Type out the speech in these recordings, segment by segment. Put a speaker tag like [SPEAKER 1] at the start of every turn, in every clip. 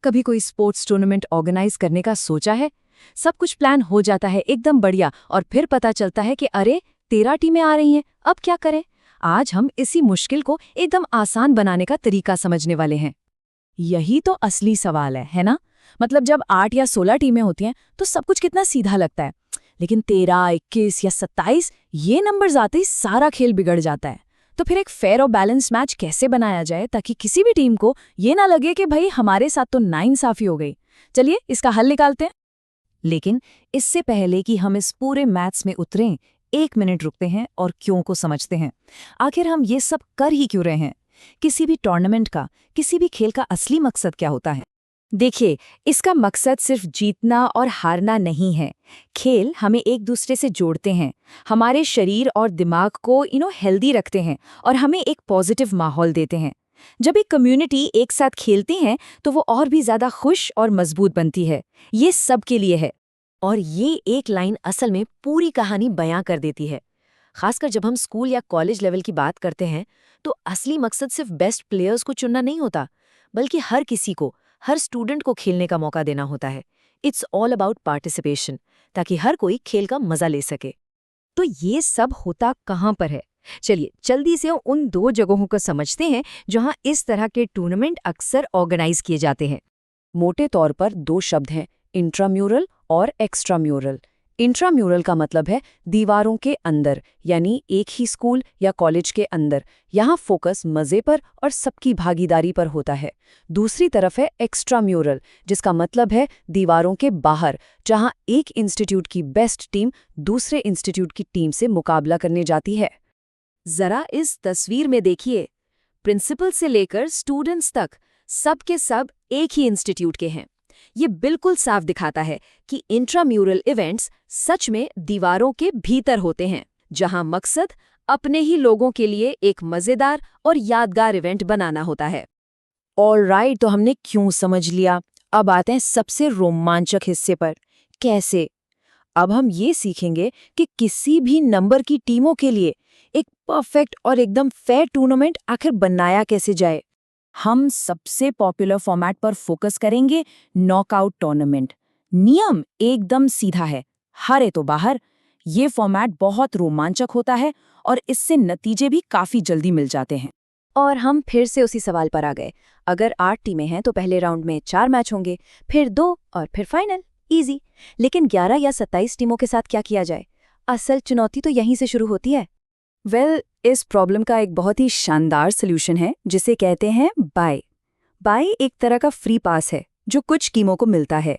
[SPEAKER 1] कभी कोई sports tournament organise करने का सोचा है? सब कुछ प्लान हो जाता है एकदम बढ़िया और फिर पता चलता है कि अरे 13 टीमें आ रही हैं, अब क्या करें? आज हम इसी मुश्किल को एकदम आसान बनाने का तरीका समझने वाले हैं।
[SPEAKER 2] यही तो असली सवाल है ना? मतलब जब 8 या 16 टीमें होती हैं तो सब कुछ कितना सीधा लगता है, लेकिन 13, 21 या 27 ये नंबर्स आते ही सारा खेल बिगड़ जाता है। तो फिर एक फेयर और बैलेंस मैच कैसे बनाया जाए ताकि किसी भी टीम को ये ना लगे कि भाई हमारे साथ तो नाइंसाफी हो गई। चलिए इसका हल निकालते हैं।
[SPEAKER 1] लेकिन इससे पहले कि हम इस पूरे मैथ्स में उतरें, 1 मिनट रुकते हैं और क्यों को समझते हैं। आखिर हम ये सब कर ही क्यों रहे हैं? किसी भी टूर्नामेंट का, किसी भी खेल का असली मकसद क्या होता है?
[SPEAKER 2] देखिए, इसका मकसद सिर्फ जीतना और हारना नहीं है। खेल हमें एक दूसरे से जोड़ते हैं, हमारे शरीर और दिमाग को हेल्दी रखते हैं और हमें एक पॉजिटिव माहौल देते हैं। जब एक कम्युनिटी एक साथ खेलती है तो वो और भी ज्यादा खुश और मजबूत बनती है। ये सबके लिए है।
[SPEAKER 1] और ये एक लाइन असल में पूरी कहानी बयां कर देती है। खासकर जब हम स्कूल या कॉलेज लेवल की बात करते हैं तो असली मकसद सिर्फ बेस्ट प्लेयर्स को चुनना नहीं होता, बल्कि हर किसी को, हर स्टूडेंट को खेलने का मौका देना होता है। इट्स ऑल अबाउट पार्टिसिपेशन, ताकि हर कोई खेल का मजा ले सके। तो ये सब होता कहाँ पर है? चलिए जल्दी से उन 2 जगहों को समझते हैं जहां इस तरह के टूर्नामेंट अक्सर ऑर्गेनाइज किए जाते हैं। मोटे तौर पर 2 शब्द हैं, इंट्राम्यूरल और एक्स्ट्राम्यूरल। इंट्राम्यूरल का मतलब है दीवारों के अंदर, यानी एक ही स्कूल या कॉलेज के अंदर। यहाँ फोकस मजे पर और सबकी भागीदारी पर होता है। दूसरी तरफ है एक्स्ट्राम्यूरल, जिसका मतलब है दीवारों के बाहर, जहाँ एक इंस्टीट्यूट की बेस्ट टीम दूसरे इंस्टीट्यूट की टीम से मुकाबला करने जाती है। जरा इस तस्वीर में देखिए, प्रिंसिपल से लेकर स्टूडेंट्स तक सब के सब एक ही इंस्टीट्यूट के हैं। ये बिल्कुल साफ दिखाता है कि इंट्राम्यूरल इवेंट्स सच में दीवारों के भीतर होते हैं, जहां मकसद अपने ही लोगों के लिए एक मजेदार और यादगार इवेंट बनाना होता है।
[SPEAKER 2] ऑलराइट, तो हमने क्यों समझ लिया। अब आते हैं सबसे रोमांचक हिस्से पर, कैसे। अब हम ये सीखेंगे कि किसी भी नंबर की टीमों के लिए एक परफेक्ट और एकदम फेयर टूर्नामेंट आखिर बनाया कैसे जाए। हम सबसे पॉपुलर फॉर्मेट पर फोकस करेंगे, नॉकआउट टूर्नामेंट। नियम एकदम सीधा है, हारे तो बाहर। ये फॉर्मेट बहुत रोमांचक होता है और इससे नतीजे भी काफी जल्दी मिल जाते हैं।
[SPEAKER 1] और हम फिर से उसी सवाल पर आ गए। अगर 8 टीमें हैं तो पहले राउंड में 4 मैच होंगे, फिर 2 और फिर फाइनल। इजी। लेकिन 11 या 27 टीमों के साथ क्या किया जाए? असल चुनौती तो यहीं से शुरू होती है।
[SPEAKER 2] इस प्रॉब्लम का एक बहुत ही शानदार सॉल्यूशन है, जिसे कहते हैं बाय। बाय एक तरह का फ्री पास है जो कुछ टीमों को मिलता है।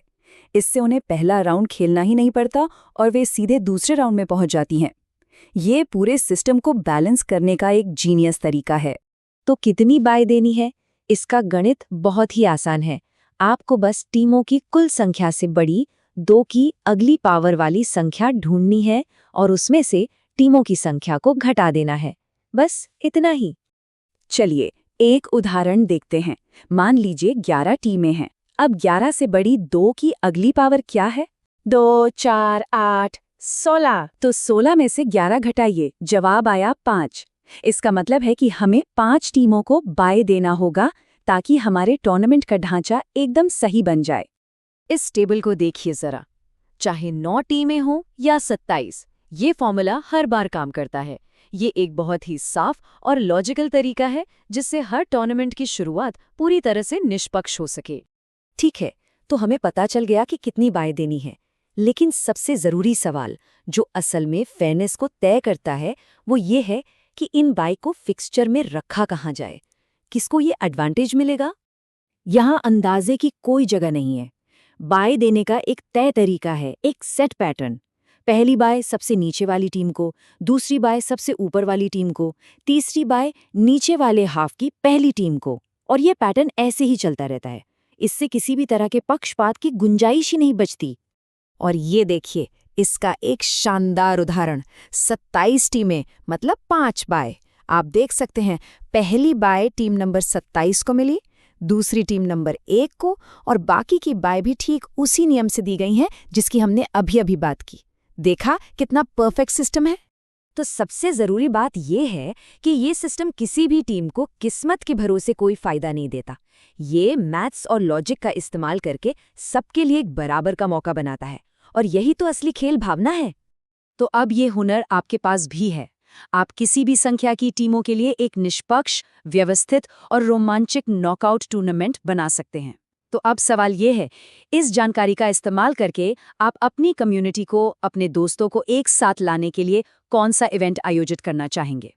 [SPEAKER 2] इससे उन्हें पहला राउंड खेलना ही नहीं पड़ता और वे सीधे दूसरे राउंड में पहुंच जाती हैं। ये पूरे सिस्टम को बैलेंस करने का एक जीनियस तरीका है।
[SPEAKER 1] तो कितनी बाय देनी है? इसका गणित बहुत ही आसान है। आपको बस टीमों की कुल संख्या से बड़ी 2 की अगली पावर वाली संख्या ढूंढनी है और उसमें से टीमों की संख्या को घटा देना है। बस इतना ही।
[SPEAKER 2] चलिए एक उदाहरण देखते हैं। मान लीजिए 11 टीमें हैं। अब 11 से बड़ी 2 की अगली पावर क्या है? 2, 4, 8, 16। तो 16 में से 11 घटाइए, जवाब आया 5। इसका मतलब है कि हमें 5 टीमों को बाय देना होगा ताकि हमारे टूर्नामेंट का ढांचा एकदम सही बन जाए।
[SPEAKER 1] इस टेबल को देखिए जरा। चाहे 9 टीमें हों या 27, ये फॉर्मूला हर बार काम करता है। ये एक बहुत ही साफ और लॉजिकल तरीका है जिससे हर टूर्नामेंट की शुरुआत पूरी तरह से निष्पक्ष हो सके। ठीक है, तो हमें पता चल गया कि कितनी बाय देनी है। लेकिन सबसे जरूरी सवाल, जो असल में फेयरनेस को तय करता है, वो ये है कि इन बाय को फिक्सचर में रखा कहाँ जाए। किसको ये एडवांटेज मिलेगा? यहाँ अंदाजे की कोई जगह नहीं है। बाय देने का एक तय तरीका है, एक सेट पैटर्न। पहली बाय सबसे नीचे वाली टीम को, दूसरी बाय सबसे ऊपर वाली टीम को, तीसरी बाय नीचे वाले हाफ की पहली टीम को, और ये पैटर्न ऐसे ही चलता रहता है। इससे किसी भी तरह के पक्षपात की गुंजाइश ही नहीं बचती। और ये देखिए, इसका एक शानदार उदाहरण। 27 टीमें मतलब 5 बाय। आप देख सकते हैं, पहली बाय टीम नंबर 27 को मिली, दूसरी टीम नंबर 1 को, और बाकी की बाय भी ठीक उसी नियम से दी गई हैं जिसकी हमने अभी अभी बात की। देखा कितना परफेक्ट सिस्टम है। तो सबसे ज़रूरी बात ये है कि ये सिस्टम किसी भी टीम को किस्मत के भरोसे कोई फ़ायदा नहीं देता। ये मैथ्स और लॉजिक का इस्तेमाल करके सबके लिए एक बराबर का मौका बनाता है, और यही तो असली खेल भावना है।
[SPEAKER 2] तो अब ये हुनर आपके पास भी है। आप किसी भी संख्या की टीमों के लिए एक निष्पक्ष, व्यवस्थित और रोमांचक नॉकआउट टूर्नामेंट बना सकते हैं। तो अब सवाल ये है, इस जानकारी का इस्तेमाल करके आप अपनी कम्युनिटी को, अपने दोस्तों को एक साथ लाने के लिए कौन सा इवेंट आयोजित करना चाहेंगे?